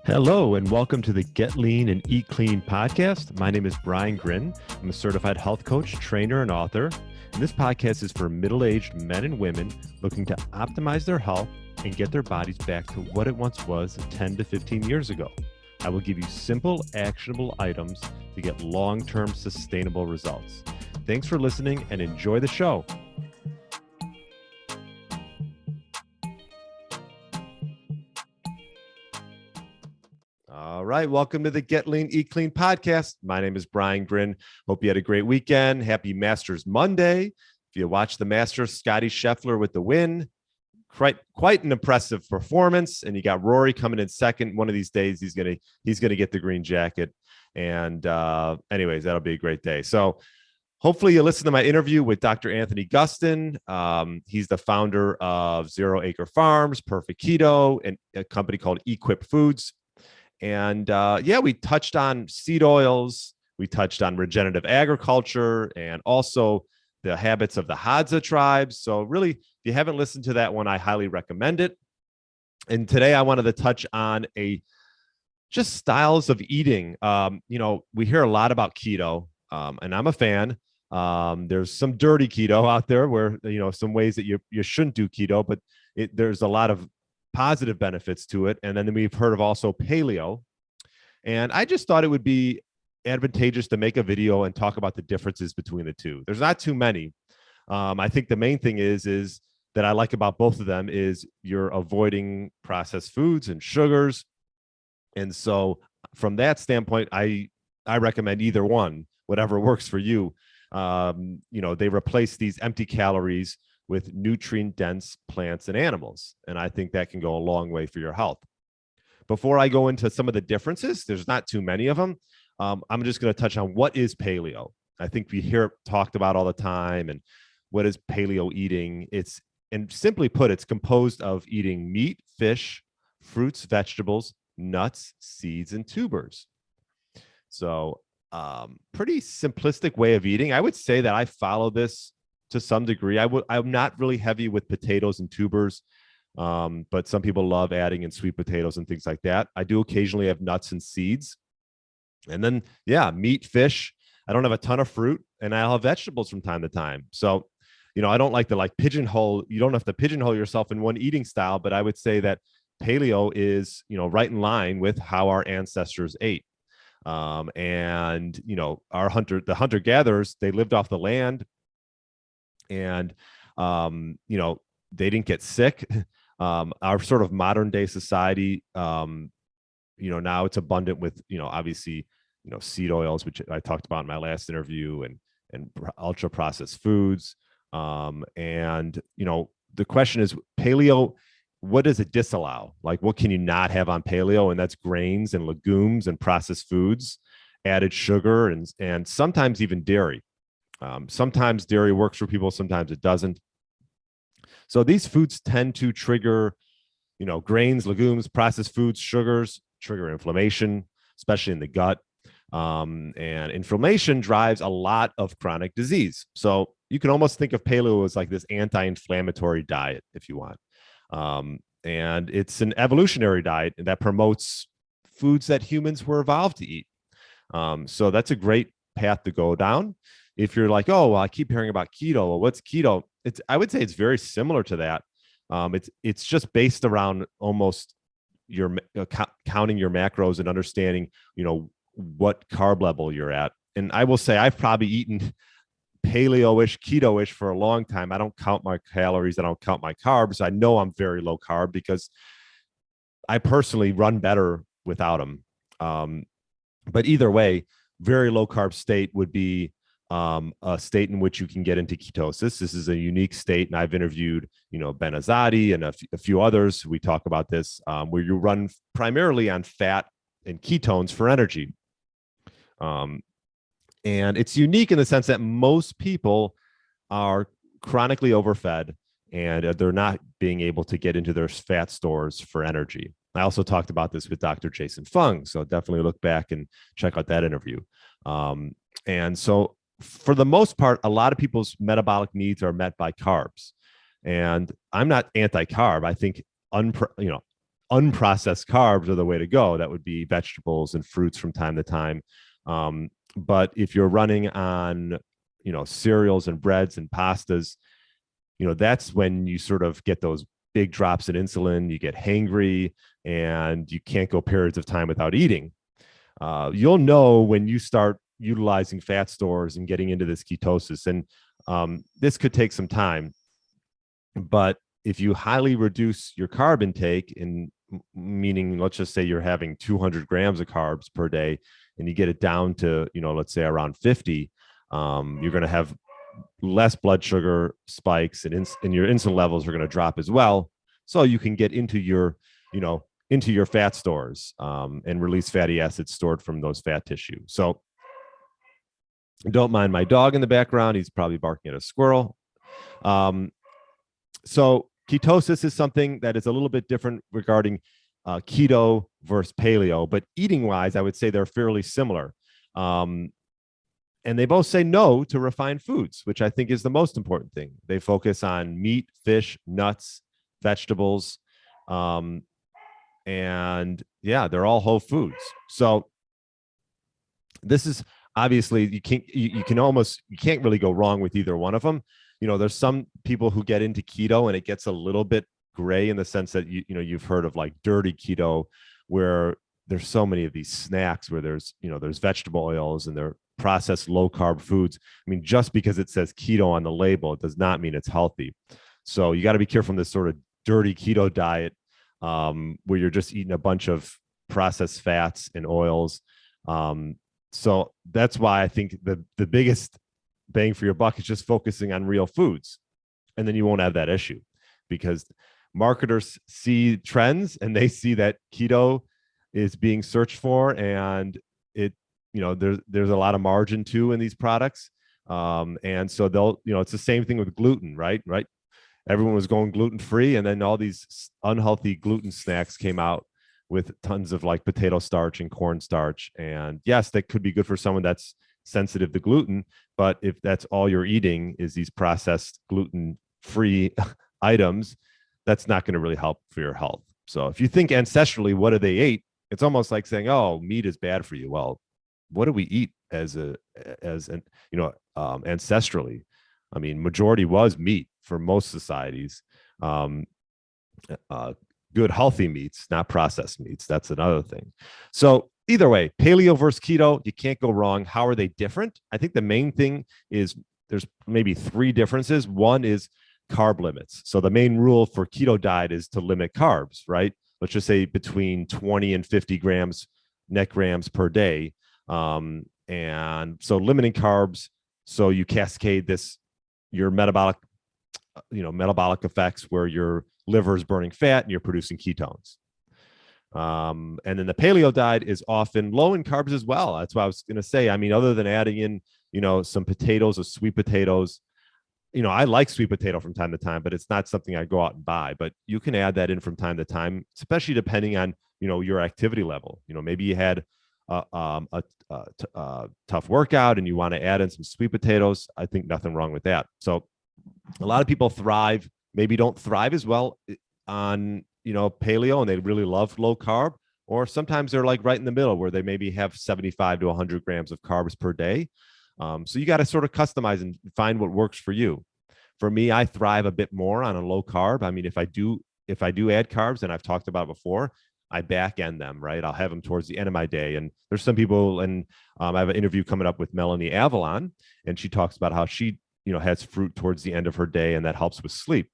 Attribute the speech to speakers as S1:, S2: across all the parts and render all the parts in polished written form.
S1: Hello, and welcome to the Get Lean and Eat Clean podcast. My name is Brian Grin. I'm a certified health coach, trainer, and author. And this podcast is for middle-aged men and women looking to optimize their health and get their bodies back to what it once was 10 to 15 years ago. I will give you simple, actionable items to get long-term sustainable results. Thanks for listening and enjoy the show. All right, welcome to the Get Lean, Eat Clean podcast. My name is Brian Grin. Hope you had a great weekend. Happy Masters Monday. If you watched the Masters, Scotty Scheffler with the win. Quite an impressive performance. And you got Rory coming in second. One of these days, he's gonna get the green jacket. And anyways, that'll be a great day. So hopefully you listen to my interview with Dr. Anthony Gustin. He's the founder of Zero Acre Farms, Perfect Keto, and a company called Equip Foods. And we touched on seed oils. We touched on regenerative agriculture and also the habits of the Hadza tribes. So really, if you haven't listened to that one, I highly recommend it. And today I wanted to touch on just styles of eating. We hear a lot about keto, and I'm a fan. There's some dirty keto out there where, some ways that you shouldn't do keto, but there's a lot of positive benefits to it. And then we've heard of also paleo. And I just thought it would be advantageous to make a video and talk about the differences between the two. There's not too many. I think the main thing is that I like about both of them is you're avoiding processed foods and sugars. And so from that standpoint, I recommend either one, whatever works for you. They replace these empty calories with nutrient-dense plants and animals. And I think that can go a long way for your health. Before I go into some of the differences, there's not too many of them. I'm just going to touch on what is paleo. I think we hear it talked about all the time. And what is paleo eating? And simply put, it's composed of eating meat, fish, fruits, vegetables, nuts, seeds, and tubers. So pretty simplistic way of eating. I would say that I follow this to some degree. I'm not really heavy with potatoes and tubers, but some people love adding in sweet potatoes and things like that. I do occasionally have nuts and seeds. And then, meat, fish. I don't have a ton of fruit, and I'll have vegetables from time to time. So, I don't like to pigeonhole. You don't have to pigeonhole yourself in one eating style, but I would say that paleo is, right in line with how our ancestors ate. The hunter-gatherers, they lived off the land. And, they didn't get sick. Our sort of modern day society, now it's abundant with, obviously, seed oils, which I talked about in my last interview, and ultra processed foods. The question is, paleo, what does it disallow? Like, what can you not have on paleo? And that's grains and legumes and processed foods, added sugar, and sometimes even dairy. Sometimes dairy works for people, sometimes it doesn't. So these foods tend to trigger, grains, legumes, processed foods, sugars, trigger inflammation, especially in the gut. And inflammation drives a lot of chronic disease. So you can almost think of paleo as like this anti-inflammatory diet, if you want. And it's an evolutionary diet that promotes foods that humans were evolved to eat. So that's a great path to go down. If you're like, oh, well, I keep hearing about keto. Well, what's keto? I would say it's very similar to that. It's just based around almost your counting your macros and understanding, what carb level you're at. And I will say I've probably eaten paleo-ish, keto-ish for a long time. I don't count my calories. I don't count my carbs. I know I'm very low carb because I personally run better without them. But either way, very low carb state would be a state in which you can get into ketosis. This is a unique state, and I've interviewed, Ben Azadi and a few others. We talk about this, where you run primarily on fat and ketones for energy. And it's unique in the sense that most people are chronically overfed and they're not being able to get into their fat stores for energy. I also talked about this with Dr. Jason Fung, so definitely look back and check out that interview. And so for the most part, a lot of people's metabolic needs are met by carbs. And I'm not anti-carb. I think unprocessed carbs are the way to go. That would be vegetables and fruits from time to time. But if you're running on, cereals and breads and pastas, that's when you sort of get those big drops in insulin, you get hangry, and you can't go periods of time without eating. You'll know when you start utilizing fat stores and getting into this ketosis. And this could take some time, but if you highly reduce your carb intake, meaning let's just say you're having 200 grams of carbs per day, and you get it down to, let's say around 50, you're going to have less blood sugar spikes, and your insulin levels are going to drop as well. So you can get into your fat stores and release fatty acids stored from those fat tissue. So don't mind my dog in the background. He's probably barking at a squirrel. So ketosis is something that is a little bit different regarding keto versus paleo, but eating wise, I would say they're fairly similar. And they both say no to refined foods, which I think is the most important thing. They focus on meat, fish, nuts, vegetables, and yeah, they're all whole foods. So this is obviously you can't really go wrong with either one of them. There's some people who get into keto and it gets a little bit gray in the sense that you've heard of like dirty keto, where there's so many of these snacks where there's vegetable oils and they're processed low carb foods. I mean, just because it says keto on the label, it does not mean it's healthy. So you got to be careful in this sort of dirty keto diet where you're just eating a bunch of processed fats and oils. So that's why I think the biggest bang for your buck is just focusing on real foods. And then you won't have that issue, because marketers see trends and they see that keto is being searched for, and there's a lot of margin too in these products. And so they'll, it's the same thing with gluten, right? Everyone was going gluten free, and then all these unhealthy gluten snacks came out with tons of like potato starch and corn starch. And yes, that could be good for someone that's sensitive to gluten, but if that's all you're eating is these processed gluten free items, that's not going to really help for your health. So if you think ancestrally, what do they eat? It's almost like saying, oh, meat is bad for you. Well, what do we eat ancestrally? I mean, majority was meat for most societies. Good healthy meats, not processed meats. That's another thing. So either way, paleo versus keto, you can't go wrong. How are they different? I think the main thing is there's maybe three differences. One is carb limits. So the main rule for keto diet is to limit carbs, right? Let's just say between 20 and 50 net grams per day. And so limiting carbs, so you cascade your metabolic effects where your liver is burning fat and you're producing ketones. And then the paleo diet is often low in carbs as well. That's what I was going to say. I mean, other than adding in, some potatoes or sweet potatoes, I like sweet potato from time to time, but it's not something I go out and buy. But you can add that in from time to time, especially depending on, your activity level. Maybe you had a tough workout and you want to add in some sweet potatoes. I think nothing wrong with that. So a lot of people maybe don't thrive as well on, paleo, and they really love low carb, or sometimes they're like right in the middle where they maybe have 75 to 100 grams of carbs per day. So you got to sort of customize and find what works for you. For me, I thrive a bit more on a low carb. I mean, if I do add carbs, and I've talked about it before, I back end them, right? I'll have them towards the end of my day. And there's some people, and I have an interview coming up with Melanie Avalon, and she talks about how she, has fruit towards the end of her day, and that helps with sleep.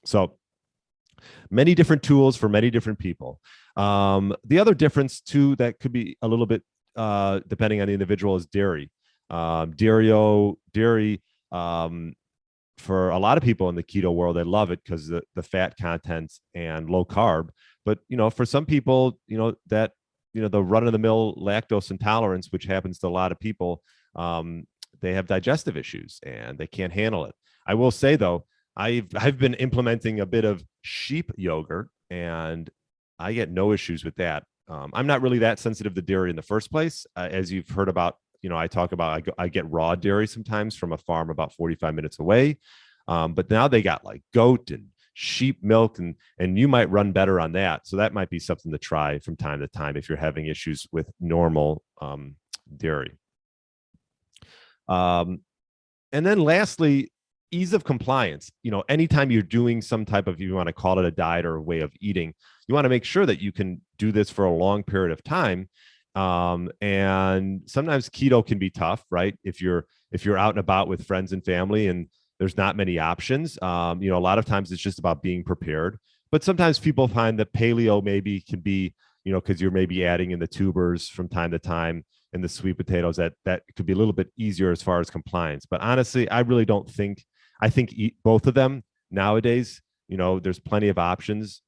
S1: So many different tools for many different people. The other difference too, that could be a little bit depending on the individual, is dairy. Dairy, for a lot of people in the keto world, they love it because the fat content and low carb. But for some people, that the run-of-the-mill lactose intolerance, which happens to a lot of people, they have digestive issues and they can't handle it. I will say though, I've been implementing a bit of sheep yogurt, and I get no issues with that. I'm not really that sensitive to dairy in the first place, as you've heard about. I talk about, I get raw dairy sometimes from a farm about 45 minutes away. But now they got like goat and sheep milk, and you might run better on that. So that might be something to try from time to time if you're having issues with normal dairy. And then lastly, ease of compliance. Anytime you're doing some type of, you want to call it a diet or a way of eating, you want to make sure that you can do this for a long period of time. And sometimes keto can be tough, right? If you're out and about with friends and family and there's not many options, a lot of times it's just about being prepared. But sometimes people find that paleo maybe can be, because you're maybe adding in the tubers from time to time and the sweet potatoes, that could be a little bit easier as far as compliance. But honestly, I really don't think, I think eat both of them nowadays. There's plenty of options.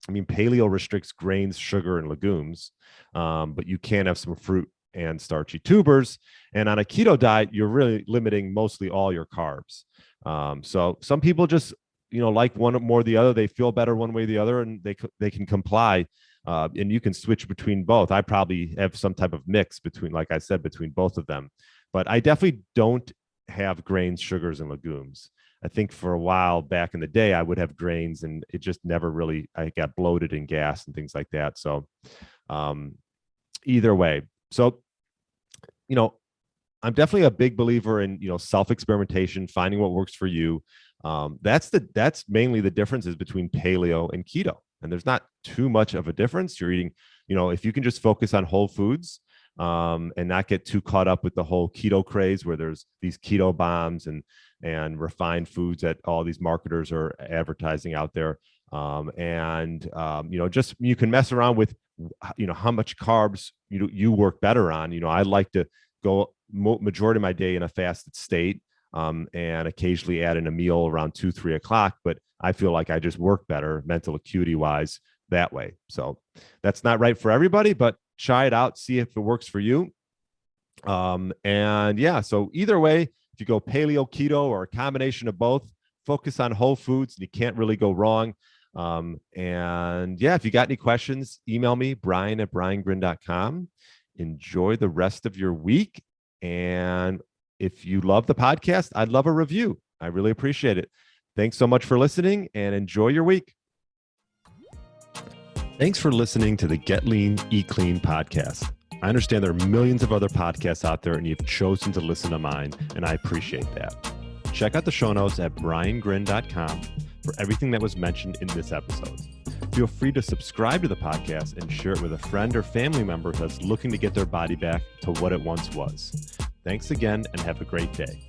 S1: I mean, paleo restricts grains, sugar, and legumes, but you can have some fruit and starchy tubers. And on a keto diet, you're really limiting mostly all your carbs. So some people just, like one more or the other. They feel better one way or the other, and they can comply. And you can switch between both. I probably have some type of mix between, like I said, between both of them. But I definitely don't have grains, sugars, and legumes. I think for a while back in the day, I would have grains, and it just never really, I got bloated and gas and things like that. So either way. So, I'm definitely a big believer in, self-experimentation, finding what works for you. That's mainly the differences between paleo and keto. And there's not too much of a difference. You're eating, if you can just focus on whole foods, and not get too caught up with the whole keto craze where there's these keto bombs and refined foods that all these marketers are advertising out there. Just you can mess around with, how much carbs you work better on. I like to go majority of my day in a fasted state, and occasionally add in a meal around 2-3 o'clock. But I feel like I just work better mental acuity wise that way. So that's not right for everybody, but try it out, see if it works for you. So either way, if you go paleo, keto, or a combination of both, focus on whole foods and you can't really go wrong. If you got any questions, email me, brian@briangrin.com. Enjoy the rest of your week. And if you love the podcast, I'd love a review. I really appreciate it. Thanks so much for listening, and enjoy your week. Thanks for listening to the Get Lean, Eat Clean podcast. I understand there are millions of other podcasts out there, and you've chosen to listen to mine, and I appreciate that. Check out the show notes at briangrin.com for everything that was mentioned in this episode. Feel free to subscribe to the podcast and share it with a friend or family member that's looking to get their body back to what it once was. Thanks again, and have a great day.